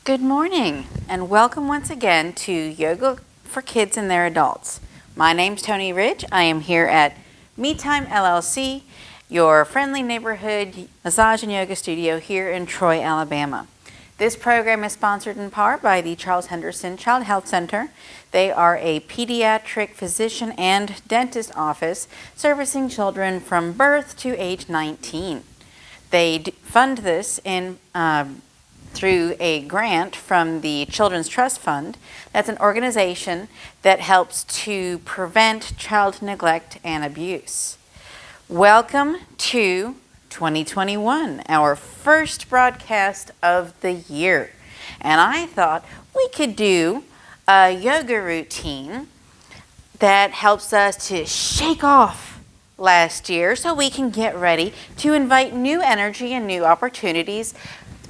Good morning and welcome once again to Yoga for Kids and Their Adults. My name's Toni Ridge. I am here at Me Time LLC, your friendly neighborhood massage and yoga studio here in Troy, Alabama. This program is sponsored in part by the Charles Henderson Child Health Center. They are a pediatric physician and dentist office servicing children from birth to age 19. They fund this through a grant from the Children's Trust Fund. That's an organization that helps to prevent child neglect and abuse. Welcome to 2021, our first broadcast of the year. And I thought we could do a yoga routine that helps us to shake off last year so we can get ready to invite new energy and new opportunities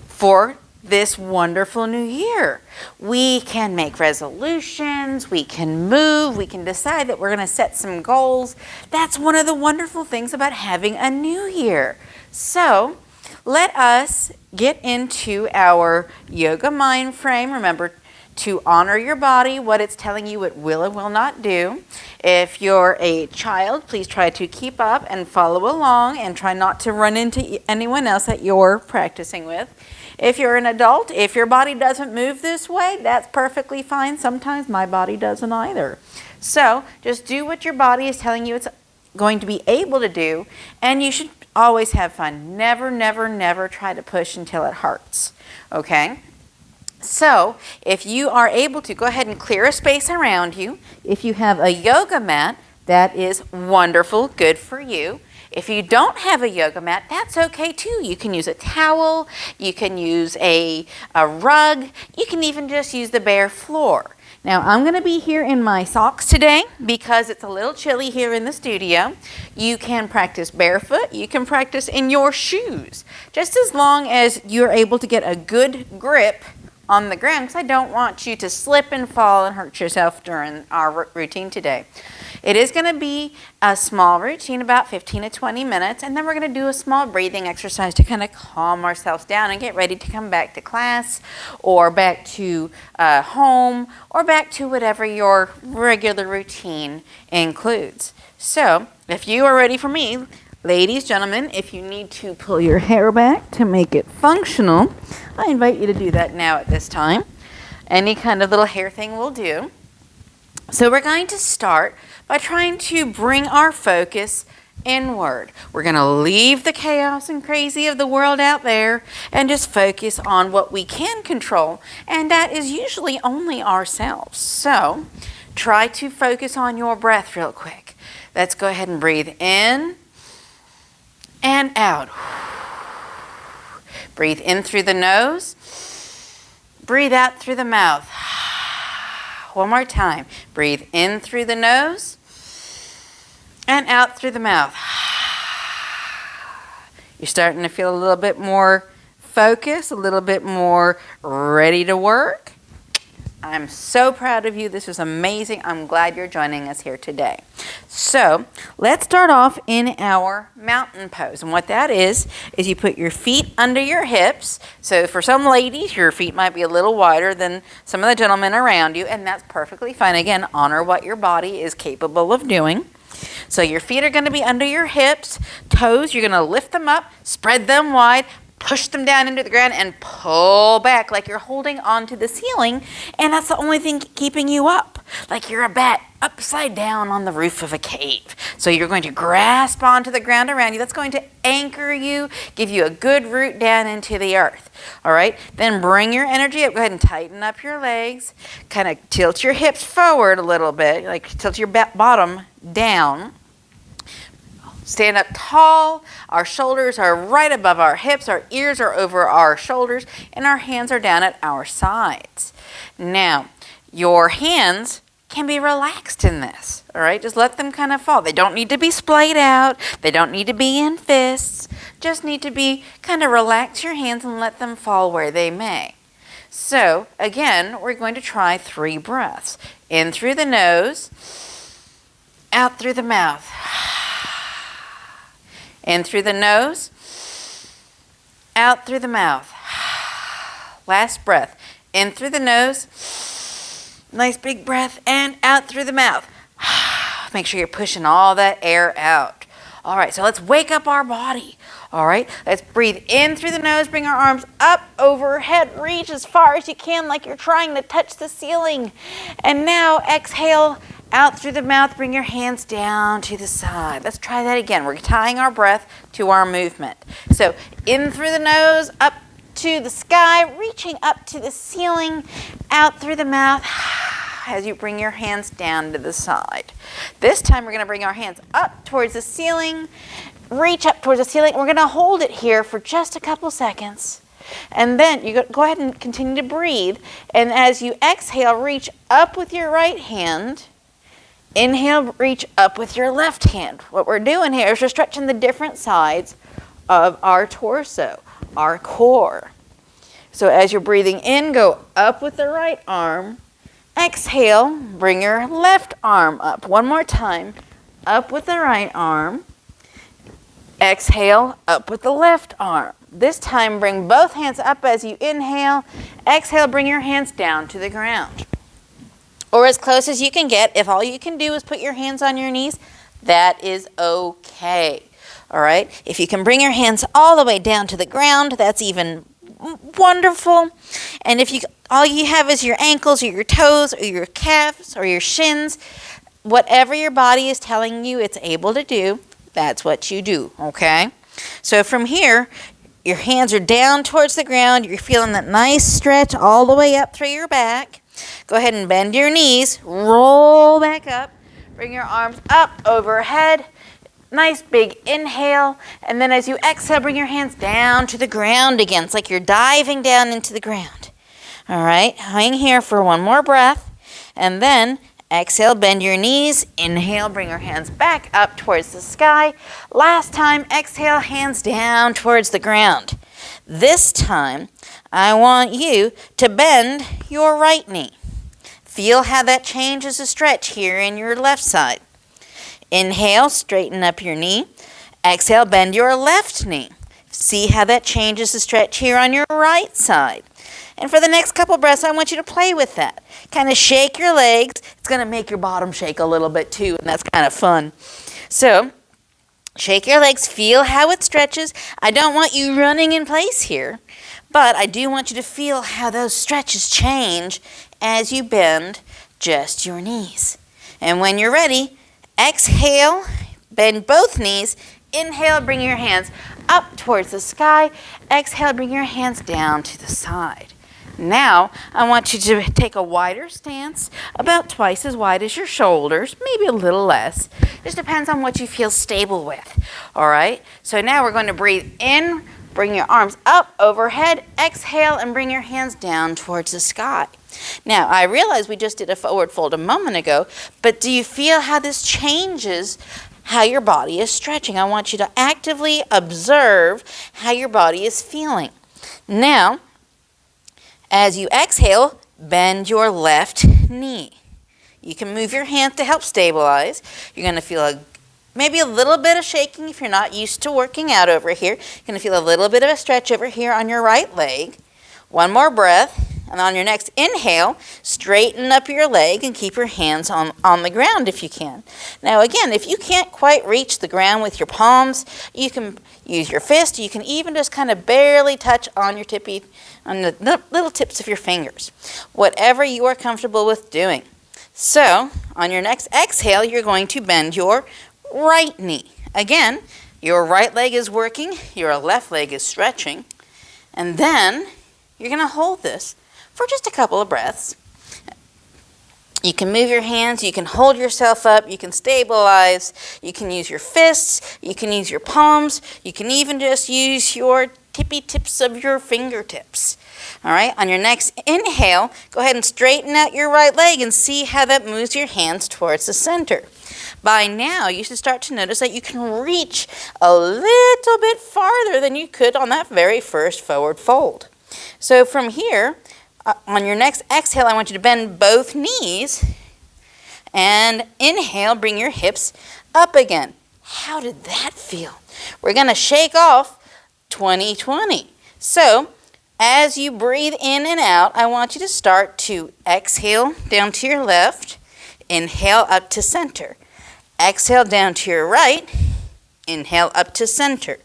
for this wonderful new year. We can make resolutions, we can move, we can decide that we're going to set some goals. That's one of the wonderful things about having a new year. So let us get into our yoga mind frame. Remember to honor your body, what it's telling you it will and will not do. If you're a child, please try to keep up and follow along and try not to run into anyone else that you're practicing with. If you're an adult, if your body doesn't move this way, that's perfectly fine. Sometimes my body doesn't either. So just do what your body is telling you it's going to be able to do, and you should always have fun. Never, never, never try to push until it hurts, okay? So if you are able to, go ahead and clear a space around you. If you have a yoga mat, that is wonderful, good for you. If you don't have a yoga mat, that's okay too. You can use a towel, you can use a rug, you can even just use the bare floor. Now I'm going to be here in my socks today because it's a little chilly here in the studio. You can practice barefoot, you can practice in your shoes, just as long as you're able to get a good grip on the ground, because I don't want you to slip and fall and hurt yourself during our routine today. It is going to be a small routine, about 15 to 20 minutes, and then we're going to do a small breathing exercise to kind of calm ourselves down and get ready to come back to class or back to home or back to whatever your regular routine includes. So if you are ready for me, ladies, gentlemen, if you need to pull your hair back to make it functional, I invite you to do that now at this time. Any kind of little hair thing will do. So we're going to start by trying to bring our focus inward. We're going to leave the chaos and crazy of the world out there and just focus on what we can control, and that is usually only ourselves. So try to focus on your breath real quick. Let's go ahead and breathe in and out. Breathe in through the nose. Breathe out through the mouth. One more time. Breathe in through the nose and out through the mouth. You're starting to feel a little bit more focused, a little bit more ready to work. I'm so proud of you. This is amazing. I'm glad you're joining us here today. So let's start off in our mountain pose. And what that is you put your feet under your hips. So for some ladies, your feet might be a little wider than some of the gentlemen around you, and that's perfectly fine. Again, honor what your body is capable of doing. So your feet are going to be under your hips. Toes, you're going to lift them up, spread them wide, push them down into the ground and pull back like you're holding onto the ceiling, and that's the only thing keeping you up, like you're a bat upside down on the roof of a cave. So you're going to grasp onto the ground around you. That's going to anchor you, give you a good root down into the earth. All right, then bring your energy up. Go ahead and tighten up your legs, kind of tilt your hips forward a little bit, like tilt your bottom down. Stand up tall, our shoulders are right above our hips, our ears are over our shoulders, and our hands are down at our sides. Now, your hands can be relaxed in this, all right? Just let them kind of fall. They don't need to be splayed out. They don't need to be in fists. Just need to be kind of relax your hands and let them fall where they may. So, again, we're going to try 3 breaths. In through the nose, out through the mouth. In through the nose, out through the mouth. Last breath. In through the nose. Nice big breath, and out through the mouth. Make sure you're pushing all that air out. All right, so let's wake up our body. All right, let's breathe in through the nose, bring our arms up overhead, reach as far as you can like you're trying to touch the ceiling. And now exhale out through the mouth, bring your hands down to the side. Let's try that again. We're tying our breath to our movement. So in through the nose, up to the sky, reaching up to the ceiling, out through the mouth as you bring your hands down to the side. This time we're going to bring our hands up towards the ceiling, reach up towards the ceiling. We're going to hold it here for just a couple seconds. And then you go ahead and continue to breathe. And as you exhale, reach up with your right hand. Inhale, reach up with your left hand. What we're doing here is we're stretching the different sides of our torso, our core. So as you're breathing in, go up with the right arm. Exhale, bring your left arm up. One more time. Up with the right arm. Exhale, up with the left arm. This time, bring both hands up as you inhale. Exhale, bring your hands down to the ground. Or as close as you can get. If all you can do is put your hands on your knees, that is okay. All right? If you can bring your hands all the way down to the ground, that's even wonderful. And if all you have is your ankles or your toes or your calves or your shins, whatever your body is telling you it's able to do, that's what you do, okay? So from here, your hands are down towards the ground. You're feeling that nice stretch all the way up through your back. Go ahead and bend your knees, roll back up, bring your arms up overhead. Nice big inhale, and then as you exhale, bring your hands down to the ground again. It's like you're diving down into the ground. All right, hang here for one more breath, and then exhale, bend your knees. Inhale, bring your hands back up towards the sky. Last time, exhale, hands down towards the ground. This time, I want you to bend your right knee. Feel how that changes the stretch here in your left side. Inhale, straighten up your knee. Exhale, bend your left knee. See how that changes the stretch here on your right side. And for the next couple breaths, I want you to play with that. Kind of shake your legs. It's going to make your bottom shake a little bit too, and that's kind of fun. So, shake your legs. Feel how it stretches. I don't want you running in place here, but I do want you to feel how those stretches change as you bend just your knees. And when you're ready, exhale, bend both knees. Inhale, bring your hands up towards the sky. Exhale, bring your hands down to the side. Now, I want you to take a wider stance, about twice as wide as your shoulders, maybe a little less. Just depends on what you feel stable with. All right? So now we're going to breathe in, bring your arms up overhead. Exhale, and bring your hands down towards the sky. Now, I realize we just did a forward fold a moment ago, but do you feel how this changes how your body is stretching? I want you to actively observe how your body is feeling. Now, as you exhale, bend your left knee. You can move your hand to help stabilize. You're going to feel maybe a little bit of shaking if you're not used to working out over here. You're going to feel a little bit of a stretch over here on your right leg. One more breath. And on your next inhale, straighten up your leg and keep your hands on the ground if you can. Now again, if you can't quite reach the ground with your palms, you can use your fist. You can even just kind of barely touch on the little tips of your fingers. Whatever you are comfortable with doing. So, on your next exhale, you're going to bend your right knee. Again, your right leg is working, your left leg is stretching. And then you're going to hold this for just a couple of breaths. You can move your hands, you can hold yourself up, you can stabilize, you can use your fists, you can use your palms, you can even just use your tippy tips of your fingertips. All right, on your next inhale, go ahead and straighten out your right leg and see how that moves your hands towards the center. By now, you should start to notice that you can reach a little bit farther than you could on that very first forward fold. So from here, on your next exhale, I want you to bend both knees and inhale, bring your hips up again. How did that feel? We're going to shake off 20-20. So As you breathe in and out, I want you to start to exhale down to your left, inhale up to center. Exhale down to your right, inhale up to center.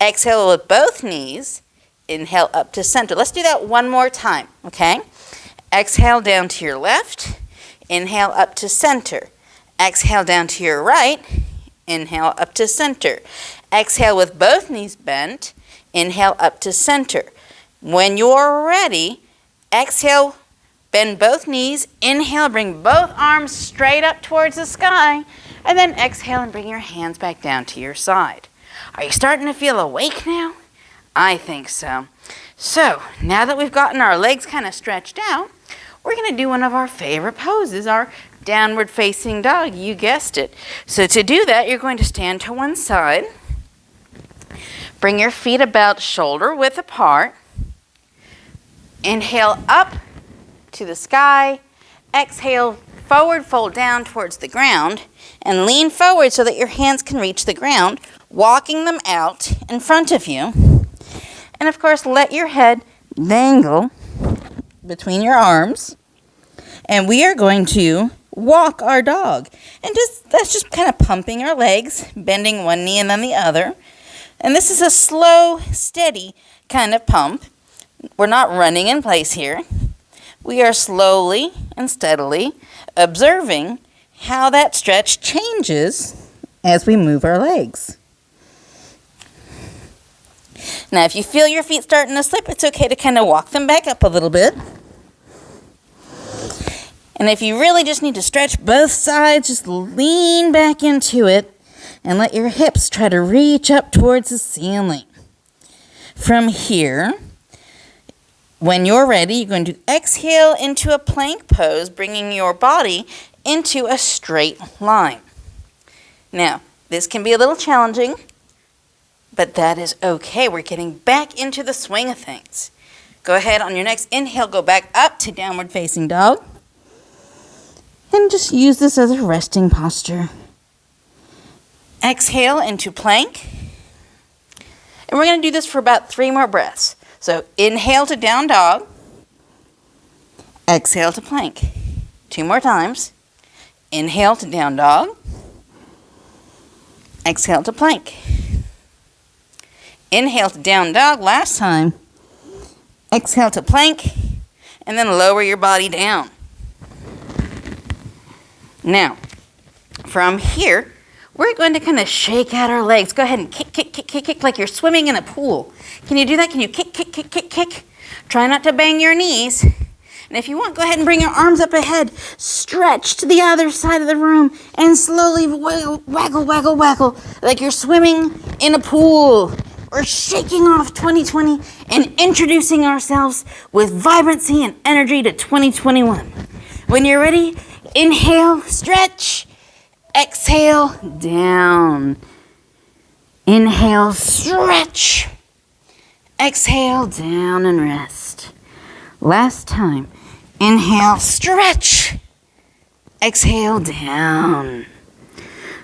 Exhale with both knees, inhale up to center. Let's do that one more time, okay? Exhale down to your left, inhale up to center. Exhale down to your right, inhale up to center. Exhale with both knees bent, inhale up to center. When you're ready, exhale, bend both knees, inhale, bring both arms straight up towards the sky, and then exhale and bring your hands back down to your side. Are you starting to feel awake now? I think so. So, now that we've gotten our legs kind of stretched out, we're going to do one of our favorite poses, our downward facing dog. You guessed it. So to do that, you're going to stand to one side. Bring your feet about shoulder width apart. Inhale up to the sky. Exhale, forward fold down towards the ground. And lean forward so that your hands can reach the ground, walking them out in front of you. And of course, let your head dangle between your arms. And we are going to walk our dog. And that's just kind of pumping our legs, bending one knee and then the other. And this is a slow, steady kind of pump. We're not running in place here. We are slowly and steadily observing how that stretch changes as we move our legs. Now, if you feel your feet starting to slip, it's okay to kind of walk them back up a little bit. And if you really just need to stretch both sides, just lean back into it and let your hips try to reach up towards the ceiling. From here, when you're ready, you're going to exhale into a plank pose, bringing your body into a straight line. Now, this can be a little challenging, but that is okay. We're getting back into the swing of things. Go ahead, on your next inhale, go back up to downward facing dog. And just use this as a resting posture. Exhale into plank. And we're going to do this for about 3 more breaths. So inhale to down dog. Exhale to plank. 2 more times. Inhale to down dog. Exhale to plank. Inhale to down dog last time. Exhale to plank. And then lower your body down. Now, from here, we're going to kind of shake out our legs. Go ahead and kick, kick, kick, kick, kick like you're swimming in a pool. Can you do that? Can you kick, kick, kick, kick, kick? Try not to bang your knees. And if you want, go ahead and bring your arms up ahead. Stretch to the other side of the room and slowly waggle, waggle, waggle, waggle like you're swimming in a pool. We're shaking off 2020 and introducing ourselves with vibrancy and energy to 2021. When you're ready, inhale, stretch. Exhale, down. Inhale, stretch. Exhale, down and rest. Last time. Inhale, stretch. Exhale, down.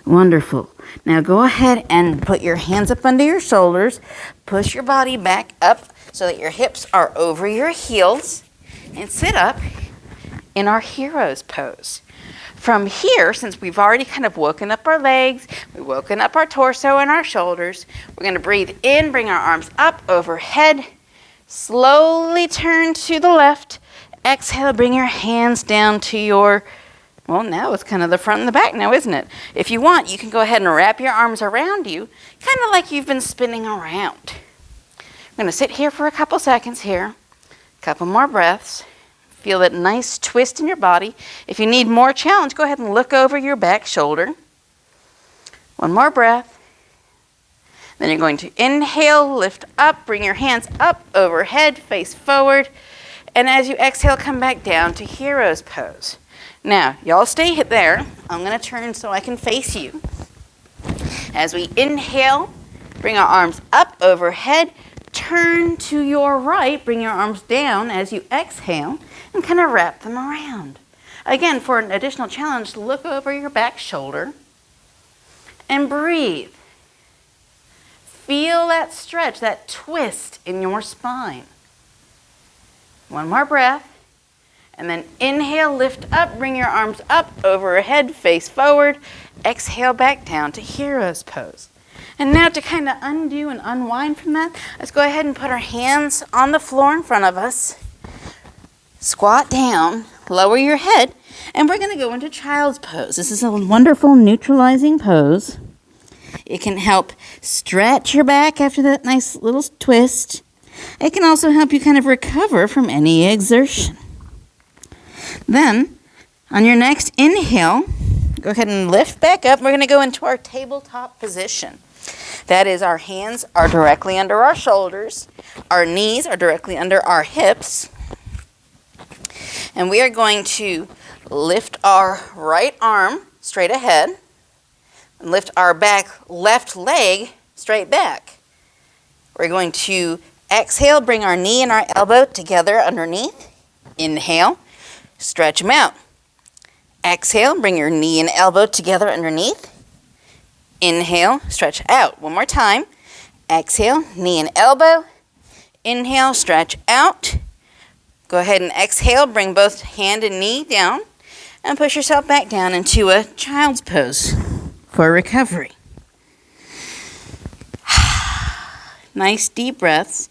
Wonderful. Now go ahead and put your hands up under your shoulders. Push your body back up so that your hips are over your heels. And sit up in our hero's pose. From here, since we've already kind of woken up our legs, we've woken up our torso and our shoulders, we're going to breathe in, bring our arms up overhead, slowly turn to the left, exhale, bring your hands down to your, well, now it's kind of the front and the back now, isn't it? If you want, you can go ahead and wrap your arms around you, kind of like you've been spinning around. I'm going to sit here for a couple seconds here, a couple more breaths. Feel that nice twist in your body. If you need more challenge, go ahead and look over your back shoulder. One more breath. Then you're going to inhale, lift up, bring your hands up, overhead, face forward. And as you exhale, come back down to hero's pose. Now, y'all stay there. I'm going to turn so I can face you. As we inhale, bring our arms up, overhead. Turn to your right, bring your arms down as you exhale. And kind of wrap them around. Again, for an additional challenge, look over your back shoulder and breathe. Feel that stretch, that twist in your spine. One more breath. And then inhale, lift up, bring your arms up, overhead, face forward. Exhale back down to hero's pose. And now to kind of undo and unwind from that, let's go ahead and put our hands on the floor in front of us. Squat down, lower your head, and we're going to go into child's pose. This is a wonderful neutralizing pose. It can help stretch your back after that nice little twist. It can also help you kind of recover from any exertion. Then, on your next inhale, go ahead and lift back up. We're going to go into our tabletop position. That is, our hands are directly under our shoulders. Our knees are directly under our hips. And we are going to lift our right arm straight ahead. And lift our back left leg straight back. We're going to exhale, bring our knee and our elbow together underneath. Inhale, stretch them out. Exhale, bring your knee and elbow together underneath. Inhale, stretch out. One more time. Exhale, knee and elbow. Inhale, stretch out. Go ahead and exhale, bring both hand and knee down. And push yourself back down into a child's pose for recovery. Nice deep breaths.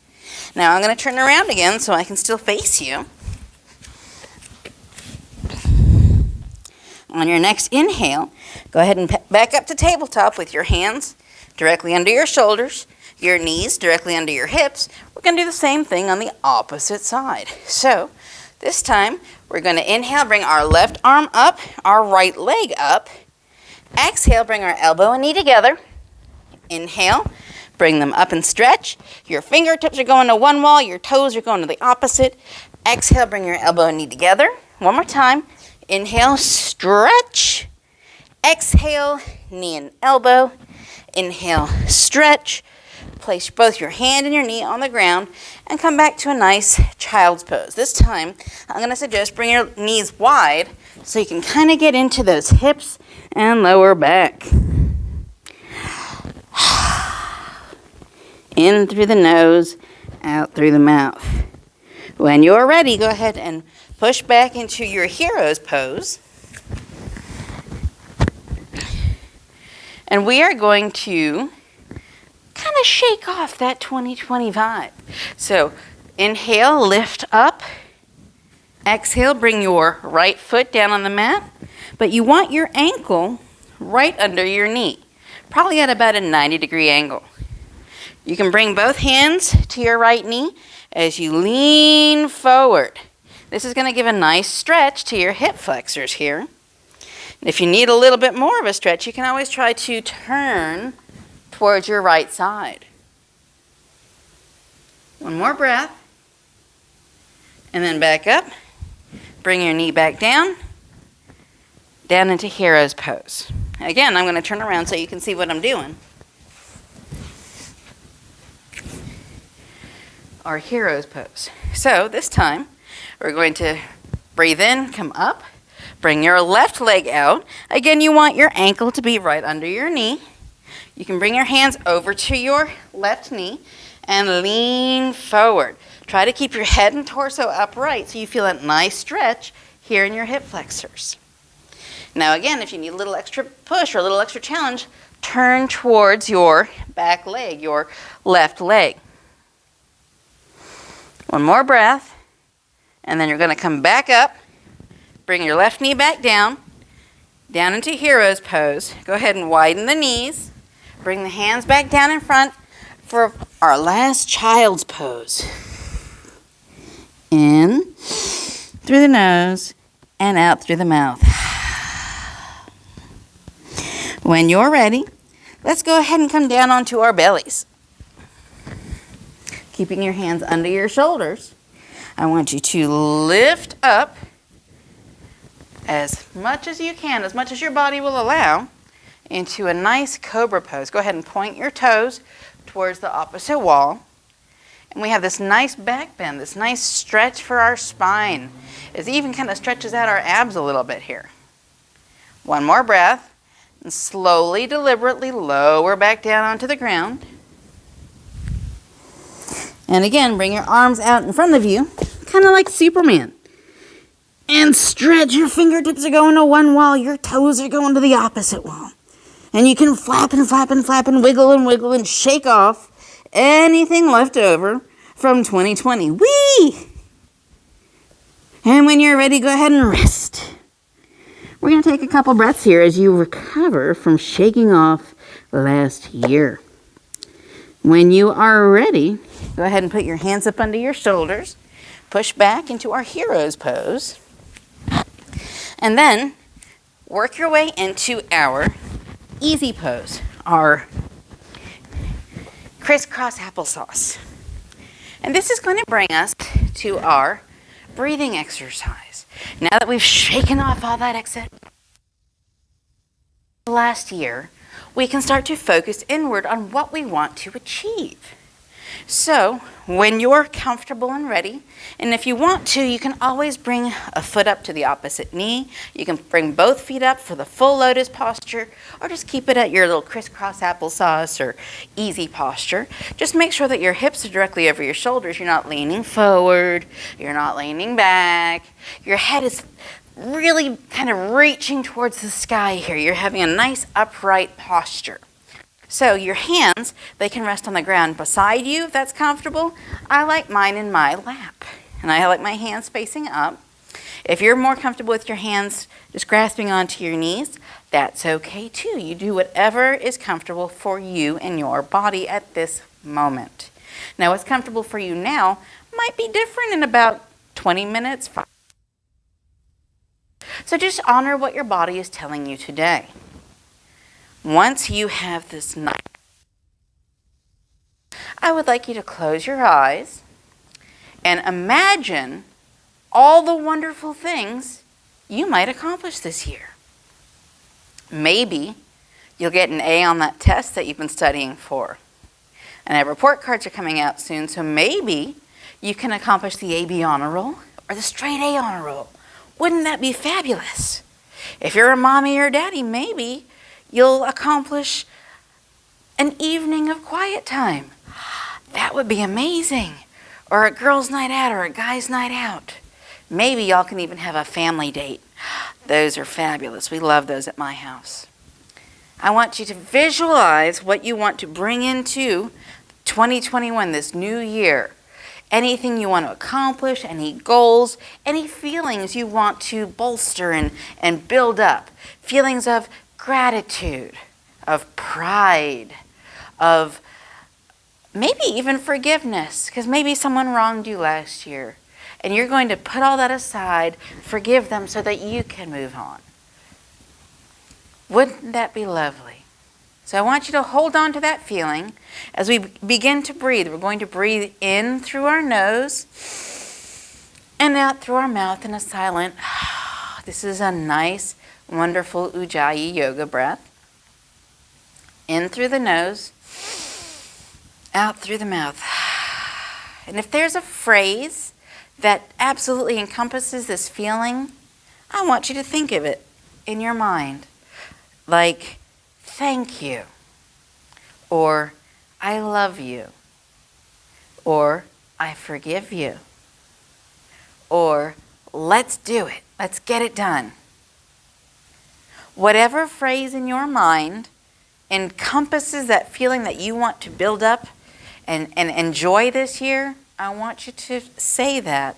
Now I'm going to turn around again so I can still face you. On your next inhale, go ahead and back up to tabletop with your hands directly under your shoulders, your knees directly under your hips. We're going to do the same thing on the opposite side. So this time, we're going to inhale, bring our left arm up, our right leg up. Exhale, bring our elbow and knee together. Inhale, bring them up and stretch. Your fingertips are going to one wall, your toes are going to the opposite. Exhale, bring your elbow and knee together. One more time. Inhale, stretch. Exhale, knee and elbow. Inhale, stretch. Place both your hand and your knee on the ground and come back to a nice child's pose. This time, I'm going to suggest bring your knees wide so you can kind of get into those hips and lower back. In through the nose, out through the mouth. When you're ready, go ahead and push back into your hero's pose. And we are going to kind of shake off that 2020 vibe. So inhale, lift up. Exhale, bring your right foot down on the mat. But you want your ankle right under your knee, probably at about a 90-degree angle. You can bring both hands to your right knee as you lean forward. This is going to give a nice stretch to your hip flexors here. And if you need a little bit more of a stretch, you can always try to turn towards your right side. One more breath. And then back up. Bring your knee back down. Down into hero's pose. Again, I'm going to turn around so you can see what I'm doing. Our hero's pose. So this time, we're going to breathe in, come up, bring your left leg out. Again, you want your ankle to be right under your knee. You can bring your hands over to your left knee and lean forward. Try to keep your head and torso upright so you feel a nice stretch here in your hip flexors. Now again, if you need a little extra push or a little extra challenge, turn towards your back leg, your left leg. One more breath, and then you're going to come back up, bring your left knee back down into hero's pose. Go ahead and widen the knees, bring the hands back down in front for our last child's pose. In through the nose and out through the mouth. When you're ready, let's go ahead and come down onto our bellies. Keeping your hands under your shoulders, I want you to lift up as much as you can, as much as your body will allow, into a nice cobra pose. Go ahead and point your toes towards the opposite wall. And we have this nice back bend, this nice stretch for our spine. It even kind of stretches out our abs a little bit here. One more breath, and slowly, deliberately lower back down onto the ground. And again, bring your arms out in front of you, kind of like Superman. And stretch. Your fingertips are going to one wall. Your toes are going to the opposite wall. And you can flap and flap and flap and wiggle and shake off anything left over from 2020. Whee! And when you're ready, go ahead and rest. We're going to take a couple breaths here as you recover from shaking off last year. When you are ready, go ahead and put your hands up under your shoulders. Push back into our hero's pose. And then work your way into our easy pose, our crisscross applesauce. And this is going to bring us to our breathing exercise. Now that we've shaken off all that excess last year, we can start to focus inward on what we want to achieve. So, when you're comfortable and ready, and if you want to, you can always bring a foot up to the opposite knee. You can bring both feet up for the full lotus posture, or just keep it at your little crisscross applesauce or easy posture. Just make sure that your hips are directly over your shoulders. You're not leaning forward. You're not leaning back. Your head is really kind of reaching towards the sky here. You're having a nice upright posture. So your hands, they can rest on the ground beside you if that's comfortable. I like mine in my lap. And I like my hands facing up. If you're more comfortable with your hands just grasping onto your knees, that's okay too. You do whatever is comfortable for you and your body at this moment. Now what's comfortable for you now might be different in about 20 minutes. So just honor what your body is telling you today. Once you have this nice, I would like you to close your eyes and imagine all the wonderful things you might accomplish this year. Maybe you'll get an A on that test that you've been studying for. And our report cards are coming out soon, so maybe you can accomplish the AB honor roll or the straight A honor roll. Wouldn't that be fabulous? If you're a mommy or daddy, maybe you'll accomplish an evening of quiet time. That would be amazing. Or a girl's night out or a guy's night out. Maybe y'all can even have a family date. Those are fabulous. We love those at my house. I want you to visualize what you want to bring into 2021, this new year. Anything you want to accomplish, any goals, any feelings you want to bolster and build up. Feelings of gratitude, of pride, of maybe even forgiveness, because maybe someone wronged you last year. And you're going to put all that aside, forgive them so that you can move on. Wouldn't that be lovely? So I want you to hold on to that feeling. As we begin to breathe, we're going to breathe in through our nose and out through our mouth in a silent, this is a nice, wonderful Ujjayi yoga breath. In through the nose, out through the mouth. And if there's a phrase that absolutely encompasses this feeling, I want you to think of it in your mind. Like, thank you, or I love you, or I forgive you, or let's do it, let's get it done. Whatever phrase in your mind encompasses that feeling that you want to build up and enjoy this year, I want you to say that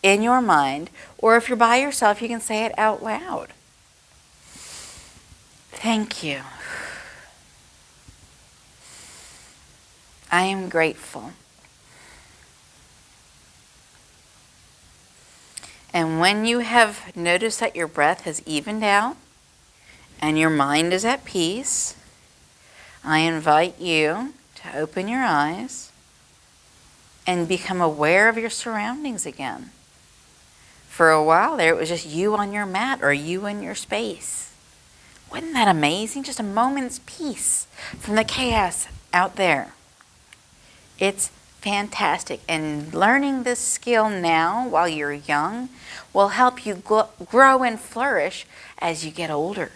in your mind, or if you're by yourself, you can say it out loud. Thank you. I am grateful. And when you have noticed that your breath has evened out and your mind is at peace, I invite you to open your eyes and become aware of your surroundings again. For a while there, it was just you on your mat or you in your space. Wasn't that amazing? Just a moment's peace from the chaos out there. It's fantastic. And learning this skill now while you're young will help you grow and flourish as you get older.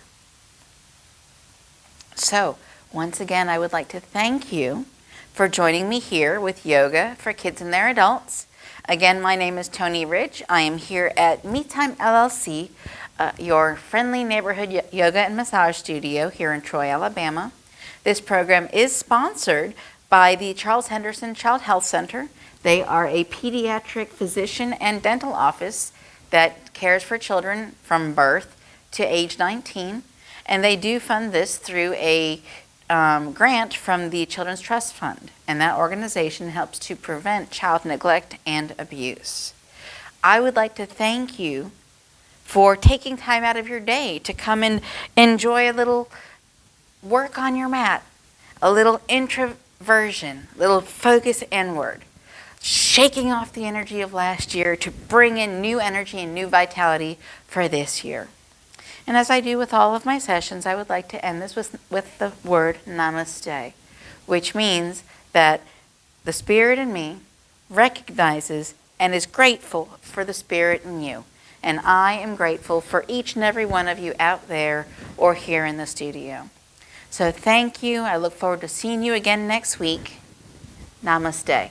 So, once again, I would like to thank you for joining me here with Yoga for Kids and Their Adults. Again, my name is Toni Ridge. I am here at Me Time LLC, your friendly neighborhood yoga and massage studio here in Troy, Alabama. This program is sponsored by the Charles Henderson Child Health Center. They are a pediatric physician and dental office that cares for children from birth to age 19. And they do fund this through a grant from the Children's Trust Fund, and that organization helps to prevent child neglect and abuse. I would like to thank you for taking time out of your day to come and enjoy a little work on your mat, a little introversion, little focus inward, shaking off the energy of last year to bring in new energy and new vitality for this year. And as I do with all of my sessions, I would like to end this with the word namaste, which means that the spirit in me recognizes and is grateful for the spirit in you. And I am grateful for each and every one of you out there or here in the studio. So thank you. I look forward to seeing you again next week. Namaste.